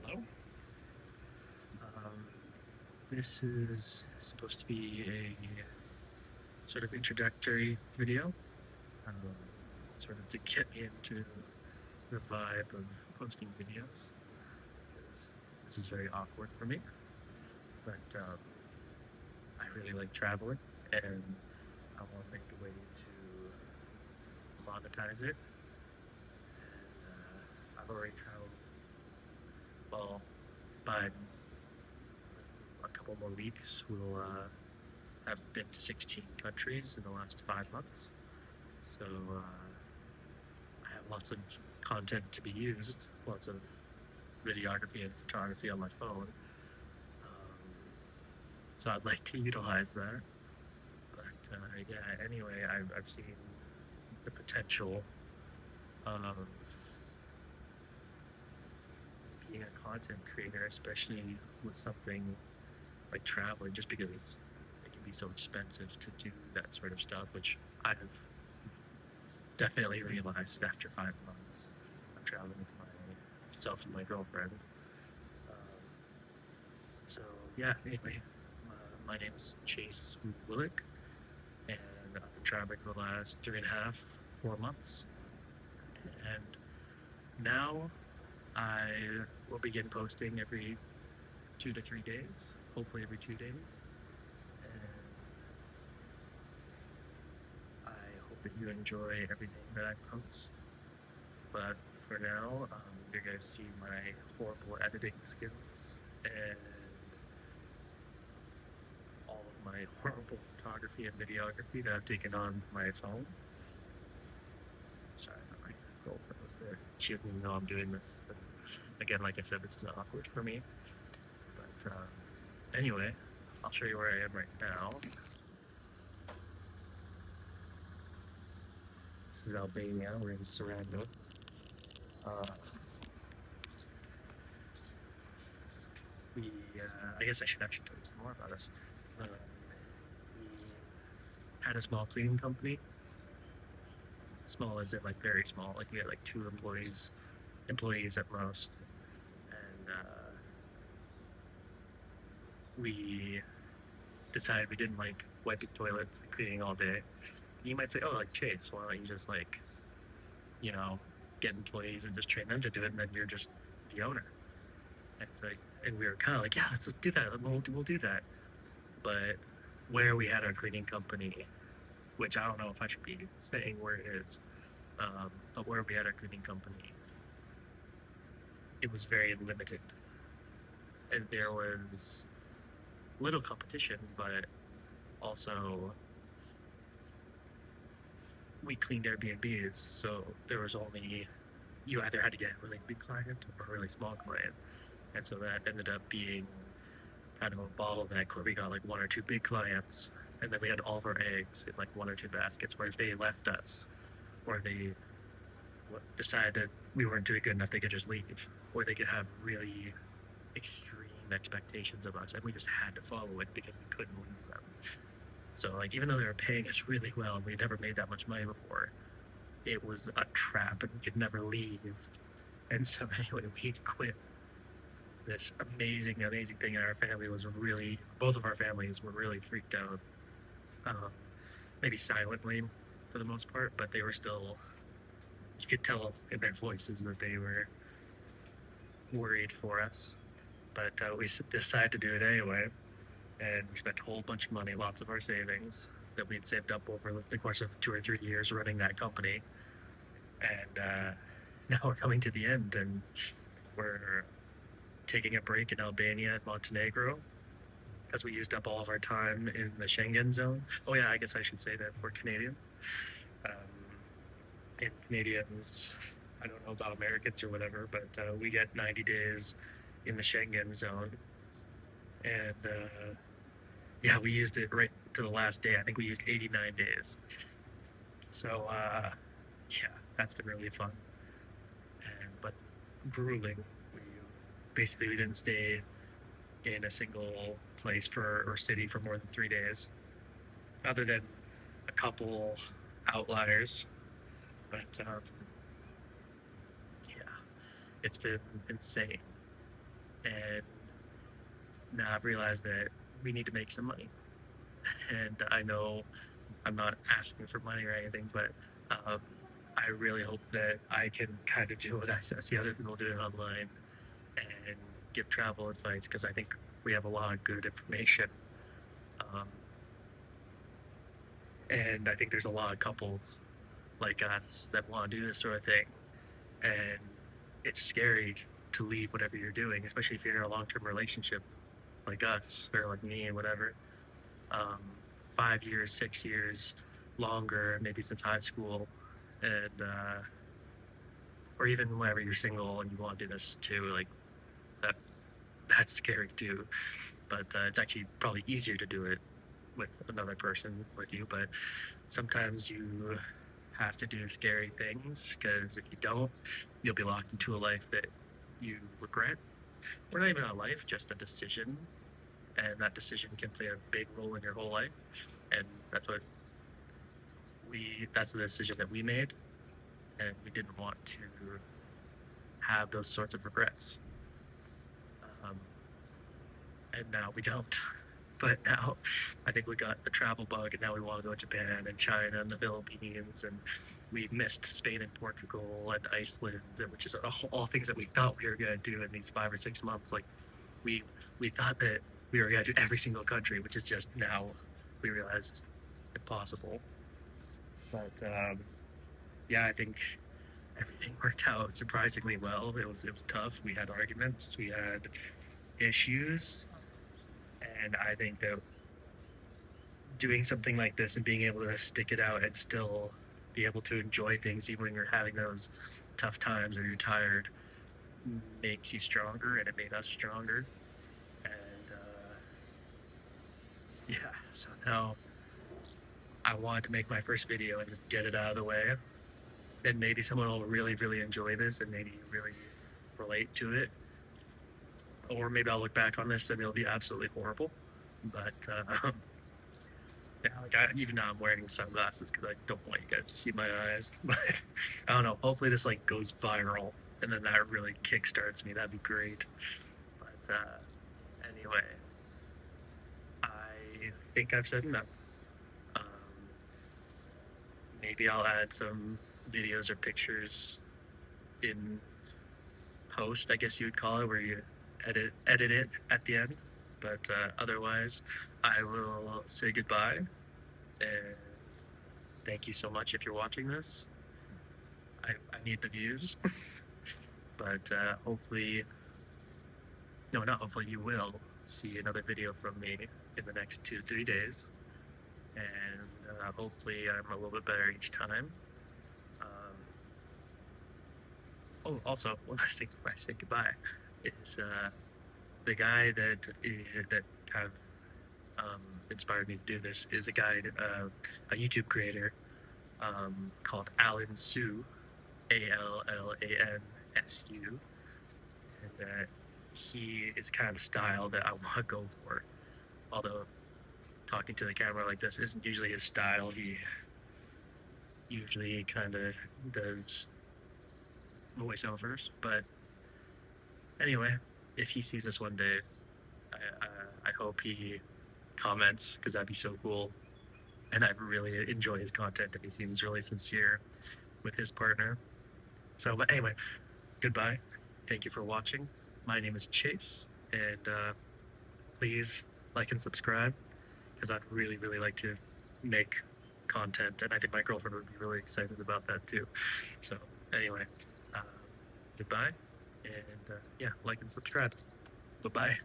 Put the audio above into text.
Hello. Um, this is supposed to be a sort of introductory video, um, sort of to get me into the vibe of posting videos, because this is very awkward for me. But I really like traveling, and I want to make a way to monetize it. And I've already traveled, well, by a couple more weeks, we'll have been to 16 countries in the last 5 months. So I have lots of content to be used, lots of videography and photography on my phone. Um, so I'd like to utilize that. But yeah, anyway, I've seen the potential of being a content creator, especially with something like traveling, just because it can be so expensive to do that sort of stuff, which I've definitely realized after 5 months of traveling with myself and my girlfriend. Um, so yeah, anyway, my name is Chase Willick, and I've been traveling for the last 3.5, 4 months, and now I will begin posting every 2 to 3 days, hopefully every 2 days, and I hope that you enjoy everything that I post. But for now, you're going to see my horrible editing skills and all of my horrible photography and videography that I've taken on my phone. Sorry, my girlfriend was there. She doesn't even know I'm doing this. But again, like I said, this is awkward for me. But anyway, I'll show you where I am right now. This is Albania. We're in Saranda. Uh, I guess I should actually tell you some more about us. We had a small cleaning company. Small as in like very small. Like we had like two employees at most, and we decided we didn't like wiping toilets and cleaning all day. You might say, oh, like Chase, why don't you just like, you know, get employees and just train them to do it, and then you're just the owner. And it's like, and we were kind of like, yeah, let's do that. We'll do that. But where we had our cleaning company, which I don't know if I should be saying where it is, but where we had our cleaning company, it was very limited, and there was little competition, but also we cleaned Airbnbs, so there was only you either had to get a really big client or a really small client, and so that ended up being kind of a bottleneck where we got like one or two big clients, and then we had all of our eggs in like one or two baskets. Where if they left us, or they decided we weren't doing good enough, they could just leave, or they could have really extreme expectations of us, and we just had to follow it because we couldn't lose them. So like even though they were paying us really well and we never made that much money before, it was a trap and we could never leave. And so anyway, we quit this amazing thing, and our family was really both of our families were really freaked out. Um, Maybe silently for the most part, but they were still you could tell in their voices that they were worried for us. But we decided to do it anyway, and we spent a whole bunch of money, lots of our savings that we'd saved up over the course of 2 or 3 years running that company. And now we're coming to the end, and we're taking a break in Albania and Montenegro because we used up all of our time in the Schengen zone. Oh yeah, I guess I should say that we're Canadian. Um, and Canadians, I don't know about Americans or whatever, but we get 90 days in the Schengen zone, and yeah, we used it right to the last day. I think we used 89 days. So yeah, that's been really fun, and but grueling. We basically we didn't stay in a single place for or city for more than 3 days, other than a couple outliers. But yeah, it's been insane. And now I've realized that we need to make some money. And I know I'm not asking for money or anything, but um, I really hope that I can kind of do what I see other people doing online and give travel advice because I think we have a lot of good information. Um, and I think there's a lot of couples like us that want to do this sort of thing. And it's scary to leave whatever you're doing, especially if you're in a long term relationship like us or like me and whatever. Um, 5 years, 6 years, longer, maybe since high school. And, or even whenever you're single and you want to do this too, like that, that's scary too. But it's actually probably easier to do it with another person with you. But sometimes you have to do scary things because if you don't, you'll be locked into a life that you regret. Or not even a life, just a decision. And that decision can play a big role in your whole life. And that's the decision that we made. And we didn't want to have those sorts of regrets. Um, and now we don't. But now I think we got the travel bug, and now we want to go to Japan and China and the Philippines, and we missed Spain and Portugal and Iceland, which is all things that we thought we were going to do in these 5 or 6 months. Like we we thought that we were going to do every single country, which is just now we realize impossible. But yeah, I think everything worked out surprisingly well. It was tough. We had arguments, we had issues, and I think that doing something like this and being able to stick it out and still be able to enjoy things even when you're having those tough times or you're tired makes you stronger, and it made us stronger. And yeah, so now I wanted to make my first video and just get it out of the way, and maybe someone will really really enjoy this and maybe really relate to it, or maybe I'll look back on this and it'll be absolutely horrible. But yeah, like even now I'm wearing sunglasses because I don't want you guys to see my eyes. But I don't know. Hopefully this like goes viral, and then that really kickstarts me. That'd be great. But anyway, I think I've said enough. Um, Maybe I'll add some videos or pictures in post, I guess you would call it, where you edit it at the end. But otherwise, I will say goodbye and thank you so much if you're watching this. I need the views, but hopefully, no, not hopefully, you will see another video from me in the next 2 to 3 days, and hopefully I'm a little bit better each time. Um, oh, also, one last thing before I say goodbye is the guy that kind of inspired me to do this is a guy, a YouTube creator called Alan Su, ALLANSU, and he is kind of the style that I want to go for. Although talking to the camera like this isn't usually his style, he usually kind of does voiceovers. But anyway, if he sees this one day, I hope he comments because that'd be so cool. And I really enjoy his content, and he seems really sincere with his partner. So, but anyway, goodbye. Thank you for watching. My name is Chase, and please like and subscribe because I'd really, really like to make content, and I think my girlfriend would be really excited about that too. So, anyway, uh, goodbye, and yeah, like and subscribe. Bye bye.